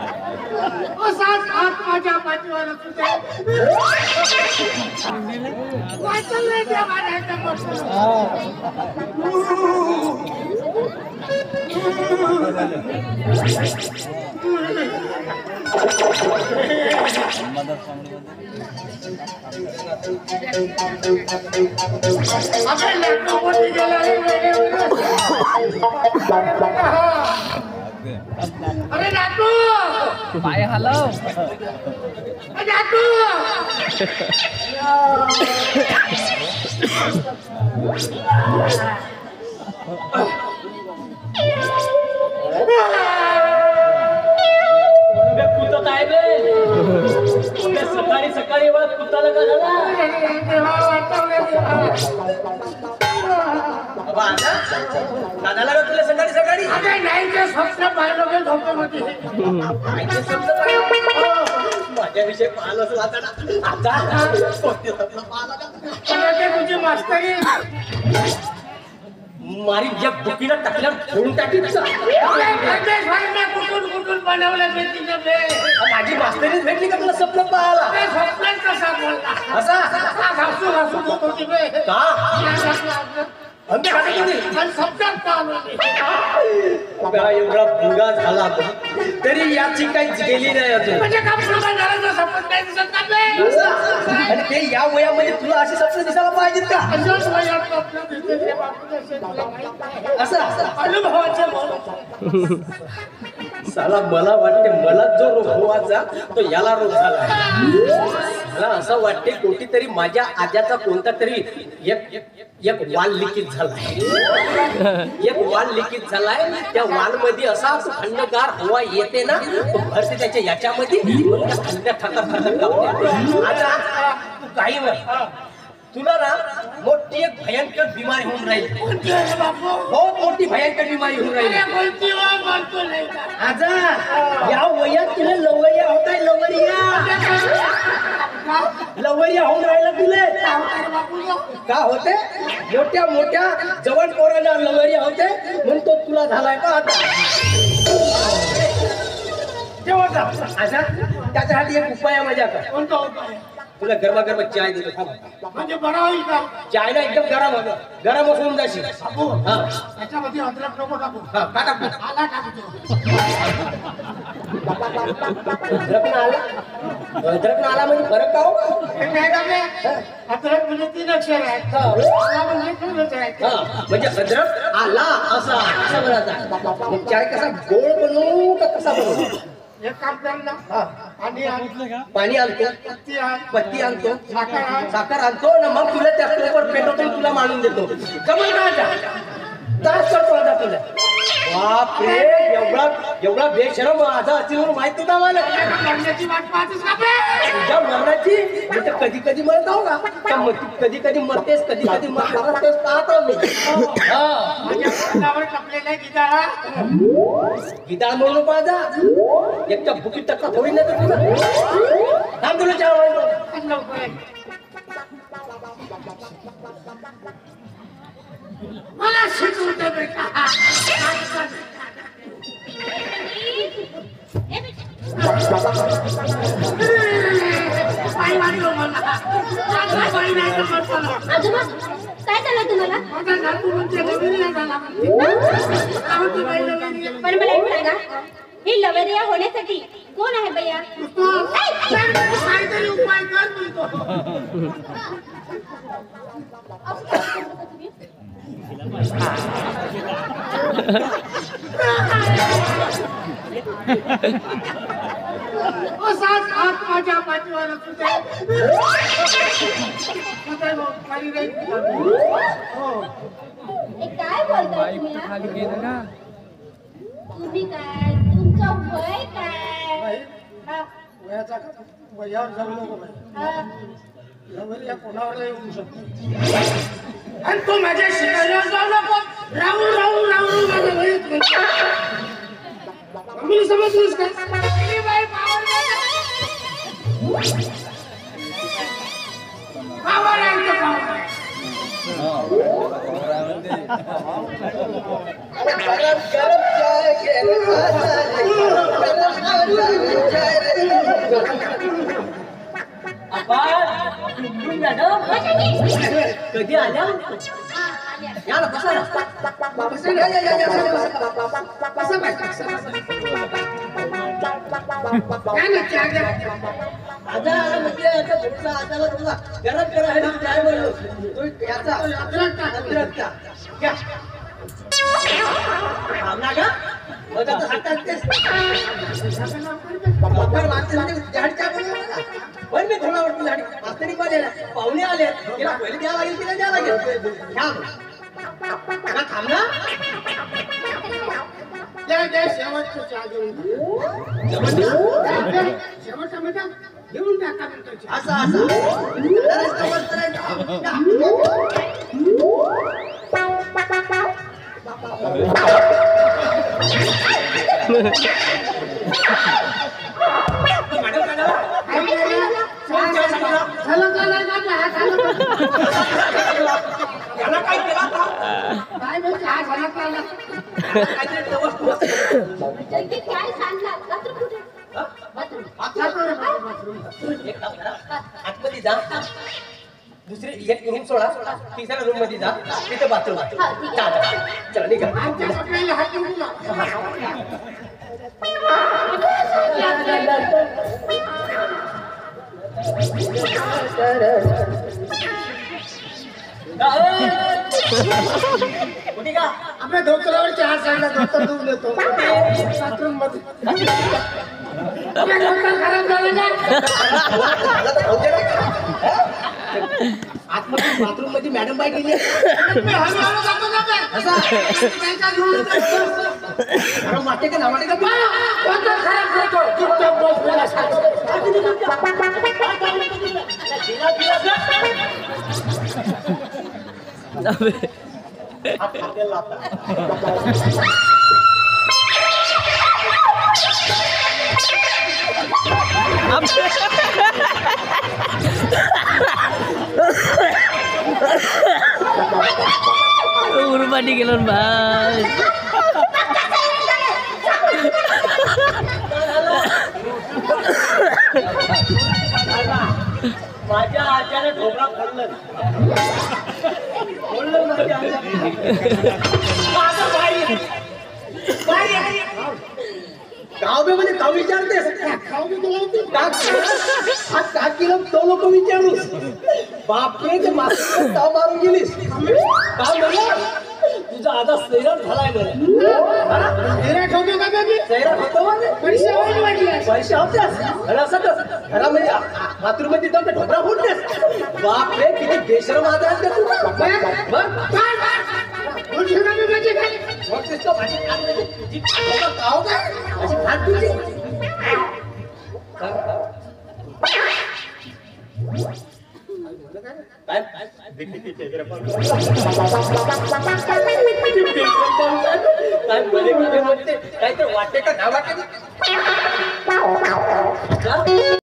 असाच हात माझ्या पाठीवर असू दे. वाचलंय त्या मारायचं बसून. अरे नाटू पाय हलव नाटू कुठं काय बे सकाळी सकाळी एवढं कुत्ताला का झाला दादाला का तुला सकाळी सकाळी नाही ते स्वप्न पाहिलं का झोपेमध्ये माझ्याविषयी पाहिलं असं आता तुझी मास्तरी मारी ज्या बुकीला टाकल्या फोडून टाकी कुठून कुठून बनवलं माझी मास्तरीच भेटली का तुला स्वप्न पाहायला स्वप्न कसा बोलला असा घासू घासू होत होती बे का एवढा भुंगा झाला तरी याची काहीच गेली नाही अजून आणि ते या वयामध्ये तुला असे स्वप्न दिसायला पाहिजेत का असं अनुभवाचं साला मला वाटते मला जो रोग व्हायचा तो याला रोग झाला मला असं वाटते कोटी तरी माझ्या आज्याचा कोणता तरी एक वाल लिखित झालाय एक वाल लिखित झालाय त्या वाल मध्ये असा थंडगार हवा येते ना तो भरते त्याच्या याच्यामध्ये थंड आता काही नाही तुला ना मोठी एक भयंकर बिमारी होऊन राहील बहुत मोठी भयंकर बिमारी होऊन राहील आजा या वयात तुला लवरिया होताय लवरिया होऊन राहिला तुले का होते मोठ्या मोठ्या जवान पोरांना लवरिया होते म्हणून तो तुला झालाय का आता आजा त्याच्यासाठी एक उपाय आहे माझ्याकडे कोणता उपाय तुला गरमागरम चाय देतो थांब म्हणजे बरा होईल का चायला एकदम गरम होऊन जाशील त्याच्यामध्ये अद्रक नको टाकू का टाकू आला टाकतो अद्रक आला म्हणजे फरक का हो अद्रक म्हणजे 3 अक्षर आहेत आला म्हणजे 3 अक्षर आहेत म्हणजे अद्रक आला असा म्हणायचा चाय कसा गोड बनवू का कसा बनवू एक काम कर ना पाणी आणतो पत्ती आणतो साखर आणतो ना मग तुला त्या स्टोवर पेटवतो तुला मांडून देतो कमल का तास करतो आता तुला बापरे एवढा बेशरम माझा असेल म्हणून माहित नव्हता मला मरण्याची वाट पाहतेस का बे? तुझ्या मरणाची मी तर कधी कधी मरत आहो का कधी कधी मरतेस कधी कधी मरतेस पाहतो मी माझ्या पोटावर टपलेला गिटाळा गीता म्हणून माझा एकटा बुकी टक्का थोडी नाही तर तुला थांब तुला चहा वाढतो मला शिकवू दे बेटा पाय वाढलो मला पाय नाही आजोबा काय झालं तुम्हाला माझा नातू म्हणजे लवरिया झाला पण मला एक सांगा ही लवरिया होण्यासाठी कोण आहे भैया काहीतरी उपाय कर म्हणतो असाच हात माझ्या पाठीवर असू दे काय बोलताय तुम्ही काय तुमचं वय काय वयाचा वयावर जाऊ नको लवरिया कोणावर येऊ शकतो आणि तू माझ्या शिकायला जाऊ नको राहू राहू राहू माझ्या घरीच मी समजलीस का पावर आहे कधी आल्या या ना बसा ना. गरम करा है काय बोललो तू याचा अद्रकचा घ्या थांबला का बघा तर हातात तेच बापर मागते झाडच्या पण मी थोडा वरती झाडी मास्तरी मध्ये पाहुणे आले तिला पहिले द्या लागेल तिला द्या लागेल का थांबला शेवटचं चहा शेवटचा मिठा घेऊन टाका नंतर असं असं आतमध्ये जा दुसरी एक रूम सोडा तिसऱ्या रूम मध्ये जा तिथे बाथरूम चला निघा कुठे का आपल्या धोत्रावर चहा सांगला धोतर देऊन देतो बाथरूम मध्ये खराब झालं आतमध्ये बाथरूम मध्ये मॅडम बाई गेली वाटे का ना वाटे का Urban गेलो भाई माझ्या आज्याने ढोबळा फोडलं माझ्या गाव मध्ये गाव विचारतेस का किलो तो लोक विचारूस बापरे ते मास्तर गाव मारून गेलीस काय म्हणलं तुझा आता सैराट झालाय पैसे होतेस घरामध्ये बाथरूम मध्ये जाऊन ढोबरा फोडतेस बापरे किती बेशरम आजार का तू गाव काय अशी हात तुझी काय तर वाटे का ना वाटे